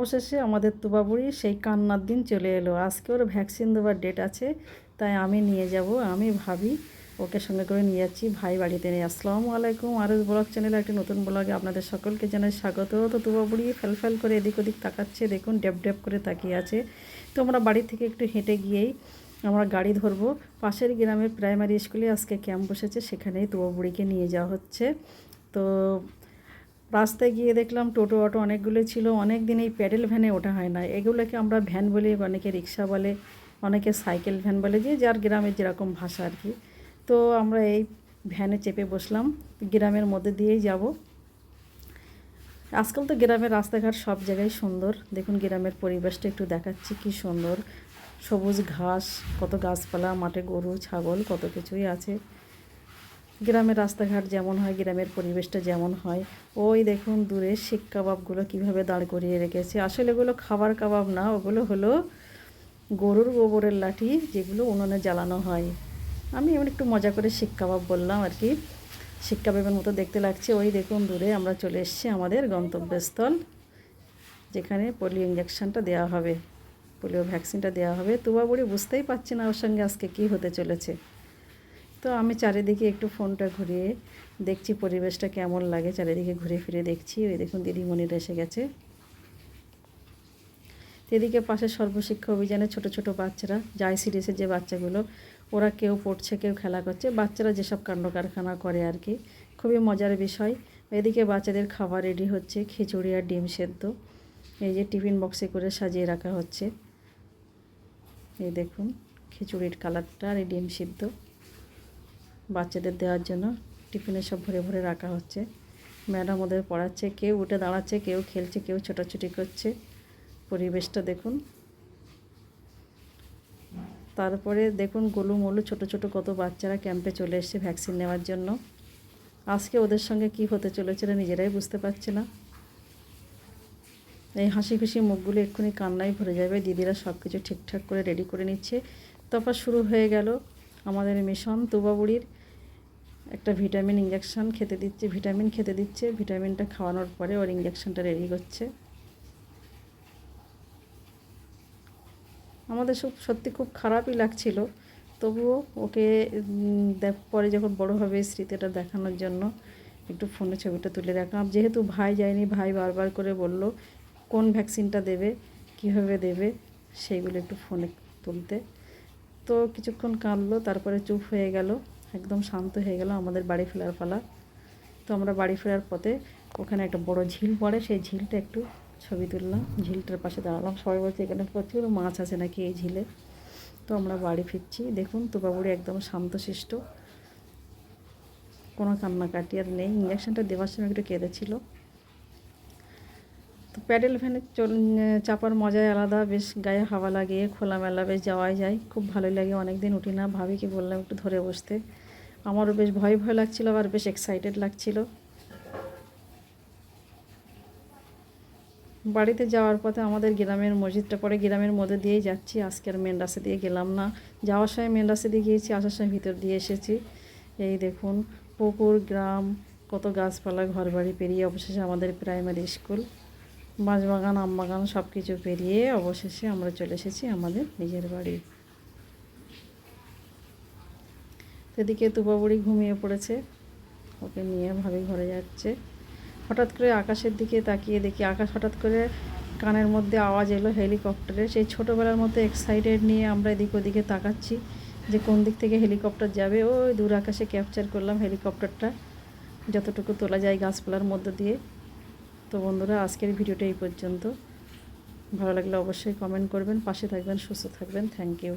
অবশেষে আমাদের তুবাবুড়ি সেই কান্নার দিন চলে এলো। আজকে ওর ভ্যাকসিন দেওয়ার ডেট আছে, তাই আমি নিয়ে যাব। আমি ভাবি ওকে সঙ্গে করে নিয়ে যাচ্ছি ভাই বাড়িতে নিয়ে। আসসালামু আলাইকুম, আরও ব্লগ চ্যানেলে একটি নতুন ব্লগে আপনাদের সকলকে জানাই স্বাগত। তো তুবাবুড়ি ফেল করে এদিক ওদিক তাকাচ্ছে, দেখুন ড্যাব ড্যাব করে তাকিয়ে আছে। তো আমরা বাড়ি থেকে একটু হেঁটে গিয়েই আমরা গাড়ি ধরবো। পাশের গ্রামের প্রাইমারি স্কুলে আজকে ক্যাম্প বসেছে, সেখানেই তুবাবুড়িকে নিয়ে যাওয়া হচ্ছে। তো রাস্তায় গিয়ে দেখলাম টোটো অটো অনেকগুলো ছিল। অনেক দিন এই প্যাডেল ভ্যানে ওঠা হয় না, এগুলোকে আমরা ভ্যান বলি, অনেকে রিক্সা বলে, অনেকে সাইকেল ভ্যান বলে, যে যার গ্রামের যেরকম ভাষা আর কি। তো আমরা এই ভ্যানে চেপে বসলাম, গ্রামের মধ্যে দিয়েই যাব। আজকাল তো গ্রামের রাস্তাঘাট সব জায়গায় সুন্দর। দেখুন গ্রামের পরিবেশটা একটু দেখাচ্ছি, কি সুন্দর সবুজ ঘাস, কত গাছপালা, মাঠে গরু ছাগল কত কিছুই আছে। গ্রামের রাস্তাঘাট যেমন হয়, গ্রামের পরিবেশটা যেমন হয়। ওই দেখুন দূরে শিক কাবাবগুলো কীভাবে দাঁড় করিয়ে রেখেছে। আসলে এগুলো খাবার কাবাব না, ওগুলো হলো গরুর গোবরের লাঠি, যেগুলো উনুনে জ্বালানো হয়। আমি এমন একটু মজা করে শিক কাবাব বললাম আর কি। শিক কাবাবের মতো দেখতে লাগছে। ওই দেখুন দূরে আমরা চলে এসেছি আমাদের গন্তব্যস্থল, যেখানে পোলিও ইঞ্জেকশনটা দেওয়া হবে, পোলিও ভ্যাকসিনটা দেওয়া হবে। তুবাবুড়ি বুঝতেই পারছি না ওর সঙ্গে আজকে কী হতে চলেছে। তো আমি চারিদিকে একটু ফোনটা ঘুরিয়ে দেখছি পরিবেশটা কেমন লাগে, চারিদিকে ঘুরে ফিরে দেখছি। ওই দেখুন দিদিমণিরা এসে গেছে। এদিকে পাশে সর্বশিক্ষা অভিযানে ছোট ছোট বাচ্চারা, যায় সিরিজের যে বাচ্চাগুলো, ওরা কেউ পড়ছে কেউ খেলা করছে। বাচ্চারা যেসব কাণ্ড কারখানা করে আর কি, খুবই মজার বিষয়। এদিকে বাচ্চাদের খাবার রেডি হচ্ছে, খিচুড়ি আর ডিম সেদ্ধ। এই যে টিফিন বক্সে করে সাজিয়ে রাখা হচ্ছে। এই দেখুন খিচুড়ির কালারটা আর এই ডিম সিদ্ধ বাচ্চাদের দেওয়ার জন্য টিফিনে সব ভরে ভরে রাখা হচ্ছে। ম্যাডাম ওদের পড়াচ্ছে, কেউ উঠে দাঁড়াচ্ছে, কেউ খেলছে, কেউ ছোটাছুটি করছে। পরিবেশটা দেখুন। তারপরে দেখুন গোলুমলু ছোট ছোট কত বাচ্চারা ক্যাম্পে চলে এসছে ভ্যাকসিন নেওয়ার জন্য। আজকে ওদের সঙ্গে কি হতে চলেছে নিজেরাই বুঝতে পারছে না। এই হাসি খুশি মুখগুলো এক্ষুনি কান্নায় ভরে যাবে। দিদিরা সব কিছু ঠিকঠাক করে রেডি করে নিচ্ছে। তারপর শুরু হয়ে গেল আমাদের মিশন। তুবাবুড়ির একটা ভিটামিন ইঞ্জেকশন খেতে দিচ্ছে, ভিটামিন খেতে দিচ্ছে। ভিটামিনটা খাওয়ানোর পরে ওর ইঞ্জেকশনটা রেডি করছে। আমাদের সত্যি খুব খারাপই লাগছিল, তবুও ওকে পরে যখন বড় হবে স্মৃতিটা দেখানোর জন্য একটু ফোনে ছবিটা তুলে রাখলাম। যেহেতু ভাই যায়নি, ভাই বারবার করে বলল কোন ভ্যাকসিনটা দেবে, কীভাবে দেবে, সেইগুলো একটু ফোনে তুলতে। তো কিছুক্ষণ কাঁদলো, তারপরে চুপ হয়ে গেল, একদম শান্ত হয়ে গেল। আমাদের বাড়ি ফেরার পালা। তো আমরা বাড়ি ফেরার পথে ওখানে একটা বড় ঝিল পড়ে, সেই ঝিলটা একটু ছবি তুললাম, ঝিলটার পাশে দাঁড়ালাম। সবাই বলছে এখানে প্রচুর মাছ আছে নাকি এই ঝিলে। তো আমরা বাড়ি ফিরছি। দেখুন তুবাবুড়ি একদম শান্তশিষ্ট, কোনো কান্নাকাটি আর নেই। ইঞ্জেকশনটা দেওয়ার সময় একটু কেঁদেছিল। তো প্যাডেল ভ্যানে চাপার মজাই আলাদা, বেশ গায়ে হাওয়া লাগিয়ে খোলামেলা বেশ যাওয়াই যায়, খুব ভালোই লাগে। অনেক দিন উঠি না, ভাবিকে বললাম একটু ধরে বসতে। আমারও বেশ ভয় ভয় লাগছিল, আবার বেশ এক্সাইটেড লাগছিল। বাড়িতে যাওয়ার পথে আমাদের গ্রামের মসজিদটা পড়ে, গ্রামের মধ্যে দিয়েই যাচ্ছি। আজকে আর মেন রাস্তা দিয়ে গেলাম না, যাওয়ার সময় মেন রাস্তা দিয়ে গিয়েছি, আসার সময় ভিতর দিয়ে এসেছি। এই দেখুন পুকুর, গ্রাম, কত গাছপালা, ঘরবাড়ি পেরিয়ে অবশেষে আমাদের প্রাইমারি স্কুল, বাঁশবাগান, আমবাগান সব কিছু পেরিয়ে অবশেষে আমরা চলে এসেছি আমাদের নিজের বাড়ি। এদিকে তুবাবুড়ি ঘুমিয়ে পড়েছে, ওকে নিয়ে ভাবি ঘরে যাচ্ছে। হঠাৎ করে আকাশের দিকে তাকিয়ে দেখি আকাশ হঠাৎ করে কানের মধ্যে আওয়াজ এলো হেলিকপ্টারের। সেই ছোটোবেলার মতো এক্সাইটেড নিয়ে আমরা এদিক ওদিকে তাকাচ্ছি যে কোন দিক থেকে হেলিকপ্টার যাবে। ওই দূর আকাশে ক্যাপচার করলাম হেলিকপ্টারটা, যতটুকু তোলা যায় গাছপালার মধ্যে দিয়ে। তো বন্ধুরা আজকের ভিডিওটা এই পর্যন্ত। ভালো লাগলে অবশ্যই কমেন্ট করবেন, পাশে থাকবেন, সুস্থ থাকবেন। Thank you.